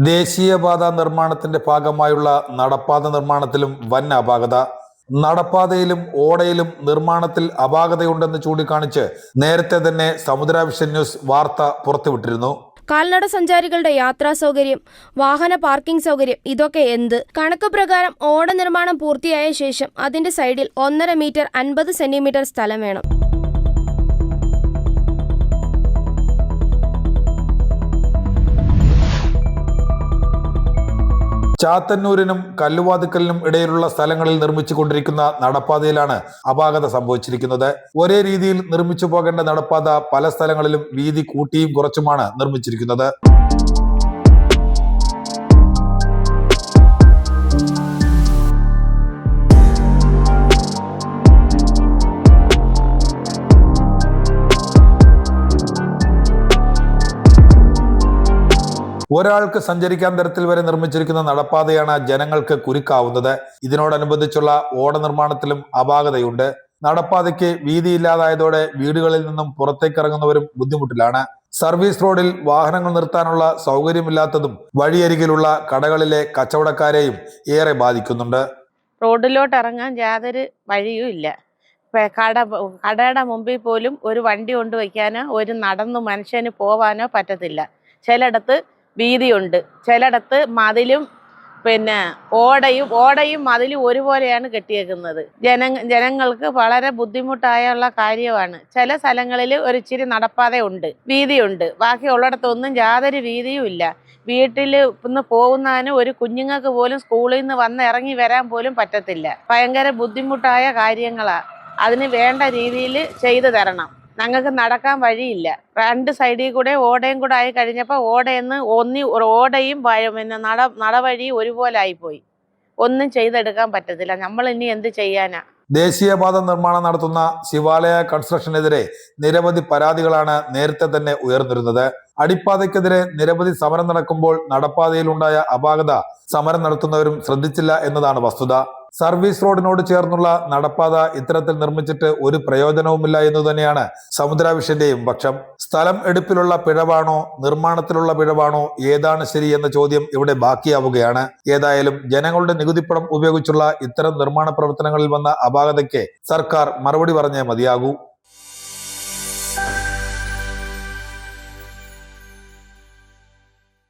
ദേശീയപാത നിർമ്മാണത്തിന്റെ ഭാഗമായുള്ള നടപ്പാത നിർമ്മാണത്തിലും വൻ അപാകത. നടപ്പാതയിലും ഓടയിലും നിർമ്മാണത്തിൽ അപാകതയുണ്ടെന്ന് ചൂണ്ടിക്കാണിച്ച് നേരത്തെ തന്നെ സമുദ്ര വിഷൻ ന്യൂസ് വാർത്ത പുറത്തുവിട്ടിരുന്നു. കാൽനട സഞ്ചാരികളുടെ യാത്രാ സൗകര്യം, വാഹന പാർക്കിംഗ് സൗകര്യം, ഇതൊക്കെ എന്ത്? കണക്ക് പ്രകാരം ഓട നിർമ്മാണം പൂർത്തിയായ ശേഷം അതിന്റെ സൈഡിൽ 1.5 മീറ്റർ 50 സെന്റിമീറ്റർ സ്ഥലം വേണം. ചാത്തന്നൂരിനും കല്ലുവാതുക്കലിനും ഇടയിലുള്ള സ്ഥലങ്ങളിൽ നിർമ്മിച്ചുകൊണ്ടിരിക്കുന്ന നടപ്പാതയിലാണ് അപാകത സംഭവിച്ചിരിക്കുന്നത്. ഒരേ രീതിയിൽ നിർമ്മിച്ചു പോകേണ്ട നടപ്പാത പല സ്ഥലങ്ങളിലും വീതി കൂട്ടിയും കുറച്ചുമാണ് നിർമ്മിച്ചിരിക്കുന്നത്. ഒരാൾക്ക് സഞ്ചരിക്കാൻ തരത്തിൽ വരെ നിർമ്മിച്ചിരിക്കുന്ന നടപ്പാതയാണ് ജനങ്ങൾക്ക് കുരുക്കാവുന്നത്. ഇതിനോടനുബന്ധിച്ചുള്ള ഓട നിർമ്മാണത്തിലും അപാകതയുണ്ട്. നടപ്പാതയ്ക്ക് വീതിയില്ലാതായതോടെ വീടുകളിൽ നിന്നും പുറത്തേക്കിറങ്ങുന്നവരും ബുദ്ധിമുട്ടിലാണ്. സർവീസ് റോഡിൽ വാഹനങ്ങൾ നിർത്താനുള്ള സൗകര്യമില്ലാത്തതും വഴിയരികിലുള്ള കടകളിലെ കച്ചവടക്കാരെയും ഏറെ ബാധിക്കുന്നുണ്ട്. റോഡിലോട്ട് ഇറങ്ങാൻ യാതൊരു വഴിയും ഇല്ല. കടയുടെ മുമ്പിൽ പോലും ഒരു വണ്ടി കൊണ്ടുവയ്ക്കാനോ ഒരു നടന്നു മനുഷ്യന് പോവാനോ പറ്റത്തില്ല. ചിലയിടത്ത് വീതിയുണ്ട്, ചിലയിടത്ത് മതിലും ഓടയും മതിലും ഒരുപോലെയാണ് കെട്ടിയേക്കുന്നത്. ജനങ്ങൾക്ക് വളരെ ബുദ്ധിമുട്ടായുള്ള കാര്യമാണ്. ചില സ്ഥലങ്ങളിൽ ഒരു ഇച്ചിരി നടപ്പാത ഉണ്ട്, വീതിയുണ്ട്, ബാക്കിയുള്ളിടത്തൊന്നും യാതൊരു വീതിയും ഇല്ല. വീട്ടിൽ ഇന്ന് പോകുന്നതിന് ഒരു കുഞ്ഞുങ്ങൾക്ക് പോലും സ്കൂളിൽ നിന്ന് വന്ന് ഇറങ്ങി വരാൻ പോലും പറ്റത്തില്ല. ഭയങ്കര ബുദ്ധിമുട്ടായ കാര്യങ്ങളാണ്. അതിന് വേണ്ട രീതിയിൽ ചെയ്തു തരണം. ഞങ്ങൾക്ക് നടക്കാൻ വഴിയില്ല. രണ്ട് സൈഡിൽ കൂടെ ഓടയും കൂടെ ആയി കഴിഞ്ഞപ്പോൾ ഓടയും നടവഴിയും ഒരുപോലെ ആയിപ്പോയി. ഒന്നും ചെയ്തെടുക്കാൻ പറ്റത്തില്ല. നമ്മൾ ഇനി എന്ത് ചെയ്യാനാ? ദേശീയപാത നിർമ്മാണം നടത്തുന്ന ശിവാലയ കൺസ്ട്രക്ഷനെതിരെ നിരവധി പരാതികളാണ് നേരത്തെ തന്നെ ഉയർന്നിരുന്നത്. അടിപ്പാതയ്ക്കെതിരെ നിരവധി സമരം നടക്കുമ്പോൾ നടപ്പാതയിലുണ്ടായ അപാകത സമരം നടത്തുന്നവരും ശ്രദ്ധിച്ചില്ല എന്നതാണ് വസ്തുത. സർവീസ് റോഡിനോട് ചേർന്നുള്ള നടപ്പാത ഇത്തരത്തിൽ നിർമ്മിച്ചിട്ട് ഒരു പ്രയോജനവുമില്ല എന്ന് തന്നെയാണ് സമുദ്ര വിഷന്റെയും പക്ഷം. സ്ഥലം എടുപ്പിലുള്ള പിഴവാണോ നിർമ്മാണത്തിലുള്ള പിഴവാണോ ഏതാണ് ശരി എന്ന ചോദ്യം ഇവിടെ ബാക്കിയാവുകയാണ്. ഏതായാലും ജനങ്ങളുടെ നികുതിപ്പണം ഉപയോഗിച്ചുള്ള ഇത്തരം നിർമ്മാണ പ്രവർത്തനങ്ങളിൽ വന്ന അപാകതയ്ക്ക് സർക്കാർ മറുപടി പറഞ്ഞേ മതിയാകൂ.